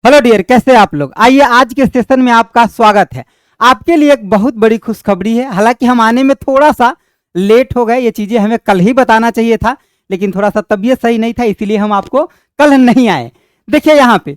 Hello dear, कैसे हैं आप लोग। आइए आज के सेशन में आपका स्वागत है। आपके लिए एक बहुत बड़ी खुशखबरी है। हालांकि हम आने में थोड़ा सा लेट हो गए, ये चीजें हमें कल ही बताना चाहिए था, लेकिन थोड़ा सा तबीयत सही नहीं था, इसीलिए हम आपको कल नहीं आए। देखिए यहाँ पे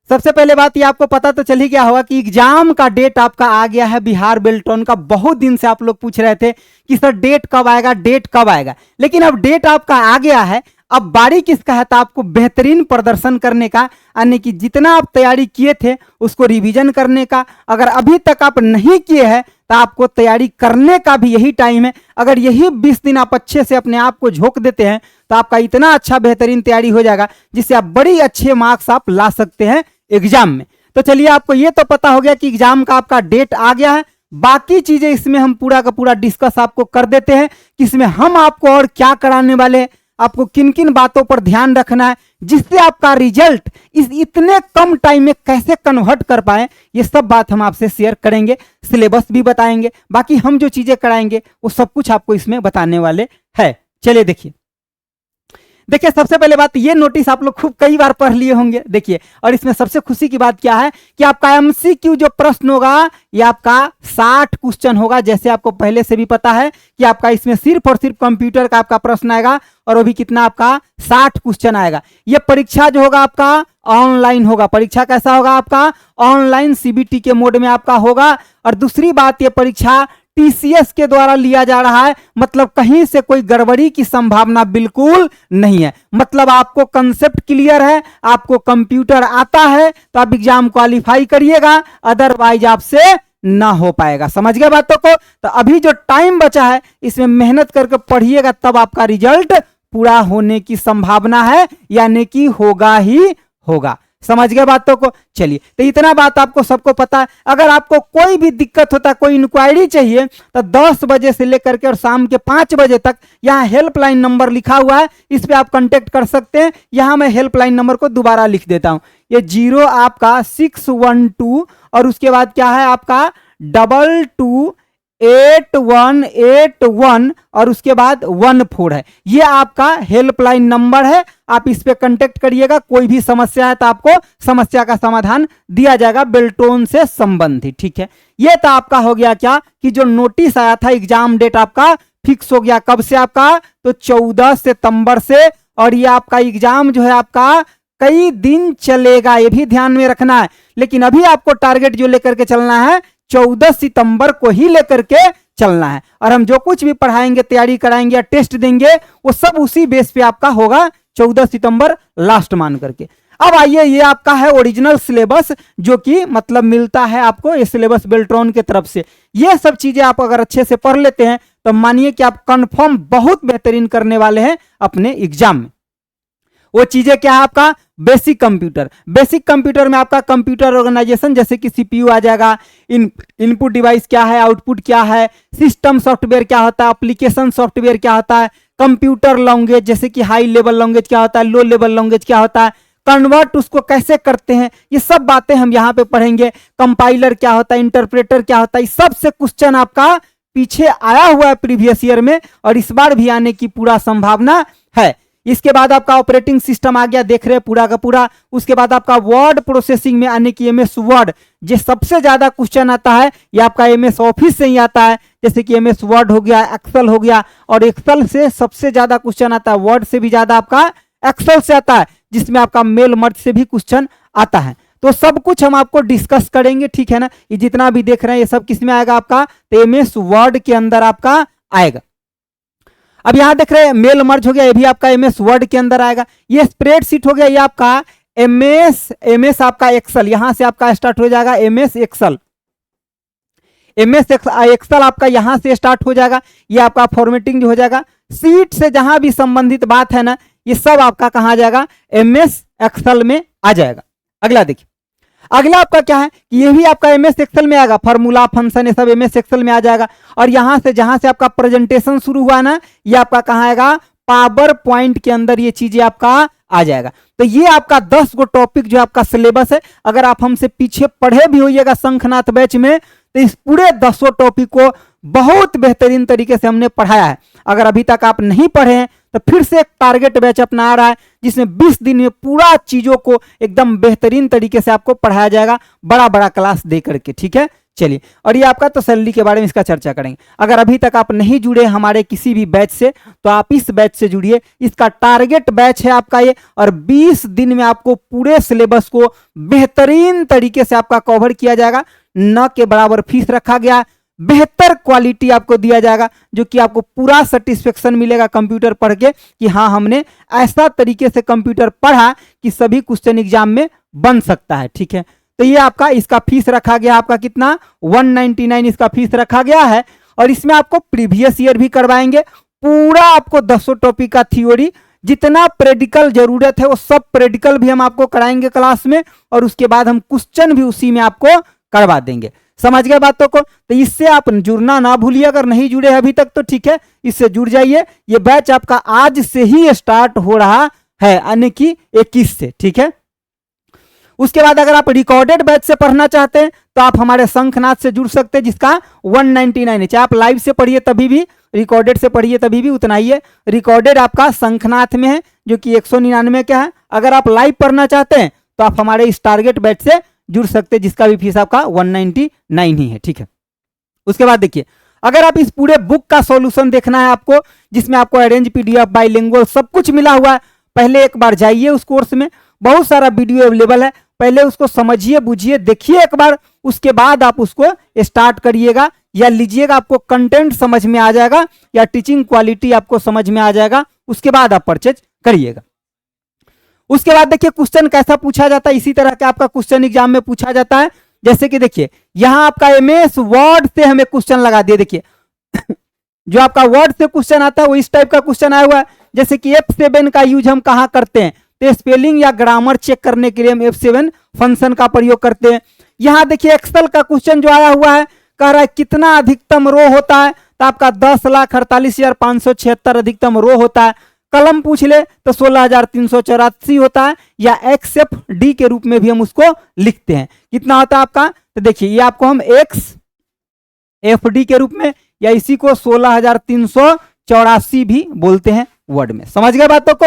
सबसे पहले बात ये आपको पता तो चल ही गया होगा कि एग्जाम का डेट आपका आ गया है। बिहार बेल्ट्रॉन का बहुत दिन से आप लोग पूछ रहे थे कि सर डेट कब आएगा, डेट कब आएगा, लेकिन अब डेट आपका आ गया है। अब बारी किसका है, तो आपको बेहतरीन प्रदर्शन करने का, यानी कि जितना आप तैयारी किए थे उसको रिवीजन करने का। अगर अभी तक आप नहीं किए हैं तो आपको तैयारी करने का भी यही टाइम है। अगर यही 20 दिन आप अच्छे से अपने आप को झोंक देते हैं तो आपका इतना अच्छा बेहतरीन तैयारी हो जाएगा जिससे आप बड़ी अच्छे मार्क्स आप ला सकते हैं एग्जाम में। तो चलिए, आपको ये तो पता हो गया कि एग्जाम का आपका डेट आ गया है। बाकी चीजें इसमें हम पूरा का पूरा डिस्कस आपको कर देते हैं कि इसमें हम आपको और क्या कराने वाले हैं, आपको किन किन बातों पर ध्यान रखना है, जिससे आपका रिजल्ट इस इतने कम टाइम में कैसे कन्वर्ट कर पाए, ये सब बात हम आपसे शेयर करेंगे। सिलेबस भी बताएंगे, बाकी हम जो चीजें कराएंगे वो सब कुछ आपको इसमें बताने वाले हैं। चलिए देखिए सबसे पहले बात, ये नोटिस आप लोग खूब कई बार पढ़ लिए होंगे। देखिए, और इसमें सबसे खुशी की बात क्या है कि आपका एमसीक्यू जो प्रश्न होगा ये आपका 60 क्वेश्चन होगा। जैसे आपको पहले से भी पता है कि आपका इसमें सिर्फ और सिर्फ कंप्यूटर का आपका प्रश्न आएगा, और वो भी कितना, आपका 60 क्वेश्चन आएगा। ये परीक्षा जो होगा आपका ऑनलाइन होगा। परीक्षा कैसा होगा, आपका ऑनलाइन सीबीटी के मोड में आपका होगा। और दूसरी बात, ये परीक्षा टीसीएस के द्वारा लिया जा रहा है, मतलब कहीं से कोई गड़बड़ी की संभावना बिल्कुल नहीं है। मतलब आपको कंसेप्ट क्लियर है, आपको कंप्यूटर आता है तो आप एग्जाम क्वालिफाई करिएगा, अदरवाइज आपसे ना हो पाएगा। समझ गए बातों को। तो अभी जो टाइम बचा है इसमें मेहनत करके पढ़िएगा, तब आपका रिजल्ट पूरा होने की संभावना है, यानी कि होगा ही होगा। समझ गए बातों को। चलिए, तो इतना बात आपको सबको पता है। अगर आपको कोई भी दिक्कत होता है, कोई इंक्वायरी चाहिए, तो 10 बजे से लेकर के और शाम के 5 बजे तक यहाँ हेल्पलाइन नंबर लिखा हुआ है, इस पे आप कांटेक्ट कर सकते हैं। यहाँ मैं हेल्पलाइन नंबर को दोबारा लिख देता हूँ। ये 0 आपका 612 और उसके बाद क्या है आपका 228181 और उसके बाद 14 है। ये आपका हेल्पलाइन नंबर है, आप इस पे कांटेक्ट करिएगा। कोई भी समस्या है तो आपको समस्या का समाधान दिया जाएगा बेल्ट्रॉन से संबंधित। ठीक है, ये तो आपका हो गया क्या कि जो नोटिस आया था, एग्जाम डेट आपका फिक्स हो गया। कब से आपका, तो 14 सितंबर से। और ये आपका एग्जाम जो है आपका कई दिन चलेगा, ये भी ध्यान में रखना है। लेकिन अभी आपको टारगेट जो लेकर के चलना है 14 सितंबर को ही लेकर के चलना है। और हम जो कुछ भी पढ़ाएंगे, तैयारी कराएंगे या टेस्ट देंगे, वो सब उसी बेस पे आपका होगा 14 सितंबर लास्ट मान करके। अब आइए, ये आपका है ओरिजिनल सिलेबस, जो कि मतलब मिलता है आपको ये सिलेबस बेल्ट्रॉन की तरफ से। ये सब चीजें आप अगर अच्छे से पढ़ लेते हैं तो मानिए कि आप कंफर्म बहुत बेहतरीन करने वाले हैं अपने एग्जाम में। वो चीजें क्या है आपका, बेसिक कंप्यूटर। बेसिक कंप्यूटर में आपका कंप्यूटर ऑर्गेनाइजेशन, जैसे कि सीपीयू आ जाएगा, इनपुट डिवाइस क्या है, आउटपुट क्या है, सिस्टम सॉफ्टवेयर क्या होता है, एप्लीकेशन सॉफ्टवेयर क्या होता है, कंप्यूटर लैंग्वेज जैसे कि हाई लेवल लैंग्वेज क्या होता है, लो लेवल लैंग्वेज क्या होता है, कन्वर्ट उसको कैसे करते हैं, ये सब बातें हम यहाँ पे पढ़ेंगे। कंपाइलर क्या होता है, इंटरप्रेटर क्या होता है, इस सब से क्वेश्चन आपका पीछे आया हुआ है प्रीवियस ईयर में, और इस बार भी आने की पूरा संभावना है। इसके बाद आपका ऑपरेटिंग सिस्टम आ गया, देख रहे हैं पूरा का पूरा। उसके बाद आपका वर्ड प्रोसेसिंग में आने की एमएस वर्ड, जो सबसे ज्यादा क्वेश्चन आता है ये आपका एमएस ऑफिस से ही आता है। जैसे कि एमएस वर्ड हो गया, एक्सेल हो गया, और एक्सेल से सबसे ज्यादा क्वेश्चन आता है, वर्ड से भी ज्यादा आपका एक्सेल से आता है, जिसमें आपका मेल मर्ज से भी क्वेश्चन आता है। तो सब कुछ हम आपको डिस्कस करेंगे, ठीक है ना। ये जितना भी देख रहे हैं ये सब किस में आएगा आपका, तो एमएस वर्ड के अंदर आपका आएगा। अब यहां देख रहे हैं मेल मर्ज हो गया, ये भी आपका एमएस वर्ड के अंदर आएगा। ये स्प्रेडशीट हो गया, ये आपका एमएस आपका एक्सेल, यहां से आपका स्टार्ट हो जाएगा एमएस एक्सेल। एमएस एक्सेल आपका यहां से स्टार्ट हो जाएगा। ये आपका फॉर्मेटिंग जो हो जाएगा, सीट से जहां भी संबंधित बात है ना, ये सब आपका कहां जाएगा, एमएस एक्सेल में आ जाएगा। अगला देखिए, अगला आपका क्या है कि ये भी आपका एमएस एक्सेल में आएगा, फार्मूला फंक्शन ये सब एमएस एक्सेल में आ जाएगा। और यहां से जहां से आपका प्रेजेंटेशन शुरू हुआ ना, ये आपका कहां आएगा, पावर पॉइंट के अंदर ये चीजें आपका आ जाएगा। तो ये आपका 10 गो टॉपिक जो आपका सिलेबस है। अगर आप हमसे पीछे पढ़े भी होइएगा शंखनाथ बैच में, तो इस पूरे 10 टॉपिक को बहुत बेहतरीन तरीके से हमने पढ़ाया है। अगर अभी तक आप नहीं पढ़े हैं तो फिर से एक टारगेट बैच अपना आ रहा है जिसमें 20 दिन में पूरा चीजों को एकदम बेहतरीन तरीके से आपको पढ़ाया जाएगा, बड़ा बड़ा क्लास दे करके। ठीक है, चलिए, और ये आपका तसल्ली के बारे में इसका चर्चा करेंगे। अगर अभी तक आप नहीं जुड़े हमारे किसी भी बैच से तो आप इस बैच से जुड़िए। इसका टारगेट बैच है आपका ये, और 20 दिन में आपको पूरे सिलेबस को बेहतरीन तरीके से आपका कवर किया जाएगा। न के बराबर फीस रखा गया, बेहतर क्वालिटी आपको दिया जाएगा, जो कि आपको पूरा सेटिस्फेक्शन मिलेगा कंप्यूटर पढ़ के कि हाँ हमने ऐसा तरीके से कंप्यूटर पढ़ा कि सभी क्वेश्चन एग्जाम में बन सकता है। ठीक है, तो ये आपका इसका फीस रखा गया आपका कितना 199 इसका फीस रखा गया है। और इसमें आपको प्रीवियस ईयर भी करवाएंगे, पूरा आपको 10 टॉपिक का थ्योरी, जितना प्रैक्टिकल जरूरत है वो सब प्रैक्टिकल भी हम आपको कराएंगे क्लास में, और उसके बाद हम क्वेश्चन भी उसी में आपको करवा देंगे। समझ गए बातों को? तो इससे आप जुड़ना ना भूलिए, अगर नहीं जुड़े अभी तक तो ठीक है, इससे जुड़ जाइए। ये बैच आपका आज से ही स्टार्ट हो रहा है, यानी कि 21 से। ठीक है, उसके बाद अगर आप रिकॉर्डेड बैच से पढ़ना चाहते हैं तो आप हमारे शंखनाथ से जुड़ सकते हैं, जिसका 199 है। चाहे आप लाइव से पढ़िए तभी भी, रिकॉर्डेड से पढ़िए तभी भी उतना ही है। रिकॉर्डेड आपका शंखनाथ में है जो कि 199 का है। अगर आप लाइव पढ़ना चाहते हैं तो आप हमारे इस टारगेट बैच से जुड़ सकते हैं, जिसका भी फीस आपका 199 ही है। ठीक है, उसके बाद देखिए, अगर आप इस पूरे बुक का सॉल्यूशन देखना है आपको, जिसमें आपको अरेंज पीडीएफ बाइलिंगुअल सब कुछ मिला हुआ है, पहले एक बार जाइए उस कोर्स में, बहुत सारा वीडियो अवेलेबल है, पहले उसको समझिए, बुझिए, देखिए एक बार, उसके बाद आप उसको स्टार्ट करिएगा या लीजिएगा। आपको कंटेंट समझ में आ जाएगा या टीचिंग क्वालिटी आपको समझ में आ जाएगा, उसके बाद आप परचेज करिएगा। उसके बाद देखिए क्वेश्चन कैसा पूछा जाता है, इसी तरह का आपका क्वेश्चन एग्जाम में पूछा जाता है। जैसे कि देखिए यहां आपका एमएस वर्ड से हमें क्वेश्चन लगा दिए। देखिए जो आपका वर्ड से क्वेश्चन आता है वो इस टाइप का क्वेश्चन आया हुआ है, जैसे कि F7 का यूज हम कहां करते हैं, तो स्पेलिंग या ग्रामर चेक करने के लिए हम F7 फंक्शन का प्रयोग करते हैं। यहां देखिए एक्सेल का क्वेश्चन जो आया हुआ है, कह रहा है कितना अधिकतम रो होता है, तो आपका 10,48,576 अधिकतम रो होता है। कलम पूछ ले तो 16,384 होता है, या XFD के रूप में भी हम उसको लिखते हैं। कितना होता है आपका, तो देखिए ये आपको हम XFD के रूप में, या इसी को 16,384 भी बोलते हैं वर्ड में। समझ गए बातों को?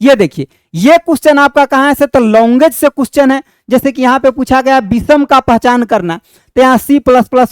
ये देखिए ये क्वेश्चन आपका कहां से, तो लॉन्गेज से क्वेश्चन है। जैसे कि यहां पे पूछा गया विषम का पहचान करना, तो यहाँ C++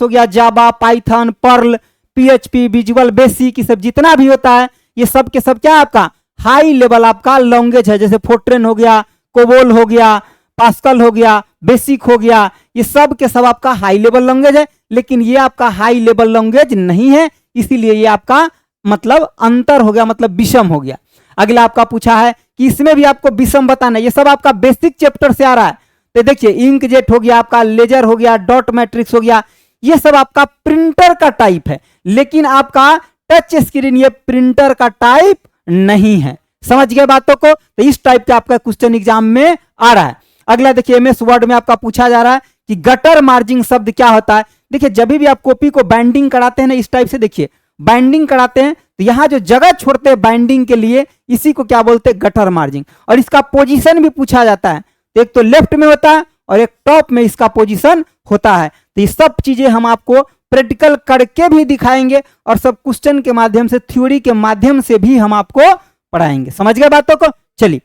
हो गया, Java, Python, Perl, PHP, Visual Basic, सब जितना भी होता है ये सब के सब क्या आपका हाई लेवल आपका लॉन्गेज है। जैसे फोर्ट्रेन हो गया, कोबोल हो गया, पास्कल हो गया, बेसिक हो गया, ये सब के सब आपका हाई लेवल लैंग्वेज है। लेकिन ये आपका हाई लेवल लैंग्वेज नहीं है, इसीलिए ये आपका मतलब अंतर हो गया, मतलब विषम हो गया। अगला आपका पूछा है कि इसमें भी आपको विषम बताना है, ये सब आपका बेसिक चैप्टर से आ रहा है। तो देखिए इंकजेट हो गया आपका, लेजर हो गया, डॉट मैट्रिक्स हो गया, ये सब आपका प्रिंटर का टाइप है, लेकिन आपका टच स्क्रीन ये प्रिंटर का टाइप नहीं है। समझ गए बातों को? तो इस टाइप का आपका क्वेश्चन एग्जाम में आ रहा है। अगला देखिए एमएस वर्ड में आपका पूछा जा रहा है कि गटर मार्जिंग शब्द क्या होता है। देखिए जब भी आप कॉपी को बाइंडिंग कराते हैं ना, इस टाइप से देखिए बाइंडिंग कराते हैं, तो यहां जो जगह छोड़ते हैं बाइंडिंग के लिए, इसी को क्या बोलते हैं, गटर मार्जिंग। और इसका पोजीशन भी पूछा जाता है, तो एक तो लेफ्ट में होता है और एक टॉप में इसका पोजीशन होता है। तो ये सब चीजें हम आपको प्रैक्टिकल करके भी दिखाएंगे और सब क्वेश्चन के माध्यम से, थ्योरी के माध्यम से भी हम आपको पढ़ाएंगे। समझ गए बातों को? चलिए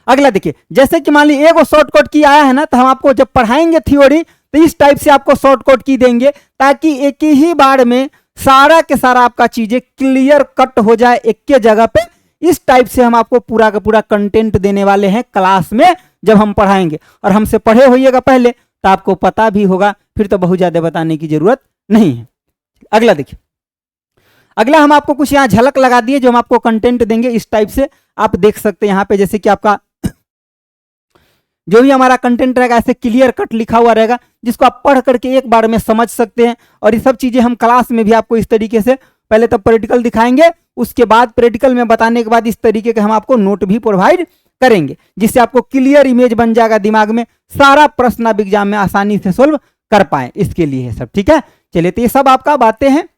अगला देखिए, जैसे कि मान लीजिए एगो शॉर्टकट की आया है ना, तो हम आपको जब पढ़ाएंगे थ्योरी तो इस टाइप से आपको शॉर्टकट की देंगे, ताकि एक ही बार में सारा के सारा आपका चीजें क्लियर कट हो जाए एक के जगह पे। इस टाइप से हम आपको पूरा का पूरा कंटेंट देने वाले हैं क्लास में जब हम पढ़ाएंगे। और हमसे पढ़े होइएगा पहले तो आपको पता भी होगा, फिर तो बहुत ज्यादा बताने की जरूरत नहीं है। अगला देखिए, अगला हम आपको कुछ यहाँ झलक लगा दिए जो हम आपको कंटेंट देंगे। इस टाइप से आप देख सकते हैं यहाँ पे, जैसे कि आपका जो भी हमारा कंटेंट रहेगा ऐसे क्लियर कट लिखा हुआ रहेगा, जिसको आप पढ़ करके एक बार में समझ सकते हैं। और ये सब चीजें हम क्लास में भी आपको इस तरीके से पहले तो प्रैक्टिकल दिखाएंगे, उसके बाद प्रैक्टिकल में बताने के बाद इस तरीके के हम आपको नोट भी प्रोवाइड करेंगे, जिससे आपको क्लियर इमेज बन जाएगा दिमाग में, सारा प्रश्न आप एग्जाम में आसानी से सोल्व कर पाए। इसके लिए है सब, ठीक है। चलिए तो ये सब आपका बातें हैं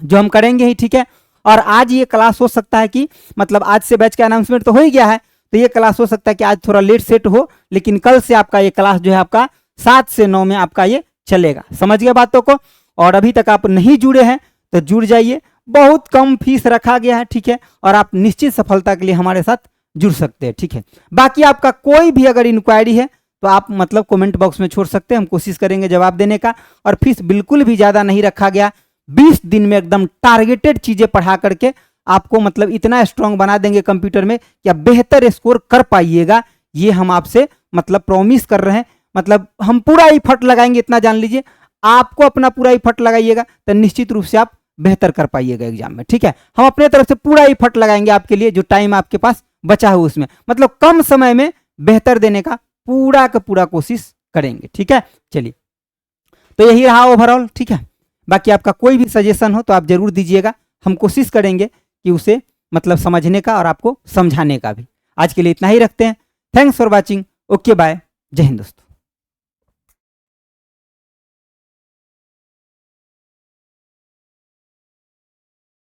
जो हम करेंगे ही, ठीक है। और आज ये क्लास हो सकता है कि मतलब आज से बैच का अनाउंसमेंट तो हो ही गया है, तो ये क्लास हो सकता है कि आज थोड़ा लेट सेट हो, लेकिन कल से आपका ये क्लास जो है आपका 7 से 9 में आपका ये चलेगा। समझ गए बातों को? और अभी तक आप नहीं जुड़े हैं तो जुड़ जाइए, बहुत कम फीस रखा गया है, ठीक है, और आप निश्चित सफलता के लिए हमारे साथ जुड़ सकते हैं, ठीक है। बाकी आपका कोई भी अगर इंक्वायरी है तो आप मतलब कमेंट बॉक्स में छोड़ सकते हैं, हम कोशिश करेंगे जवाब देने का। और फीस बिल्कुल भी ज़्यादा नहीं रखा गया, 20 दिन में एकदम टारगेटेड चीज़ें पढ़ा करके आपको मतलब इतना स्ट्रांग बना देंगे कंप्यूटर में कि आप बेहतर स्कोर कर पाइएगा, ये हम आपसे मतलब प्रॉमिस कर रहे हैं। मतलब हम पूरा एफर्ट लगाएंगे, इतना जान लीजिए। आपको अपना पूरा एफर्ट लगाइएगा तो निश्चित रूप से आप बेहतर कर पाइएगा एग्जाम में, ठीक है। हम अपने तरफ से पूरा एफर्ट लगाएंगे आपके लिए, जो टाइम आपके पास बचा हो उसमें मतलब कम समय में बेहतर देने का पूरा का पूरा कोशिश करेंगे, ठीक है। चलिए, तो यही रहा ओवरऑल, ठीक है। बाकी आपका कोई भी सजेशन हो तो आप जरूर दीजिएगा, हम कोशिश करेंगे कि उसे मतलब समझने का और आपको समझाने का भी। आज के लिए इतना ही रखते हैं। Thanks for watching. Okay bye. जय हिंद दोस्तों।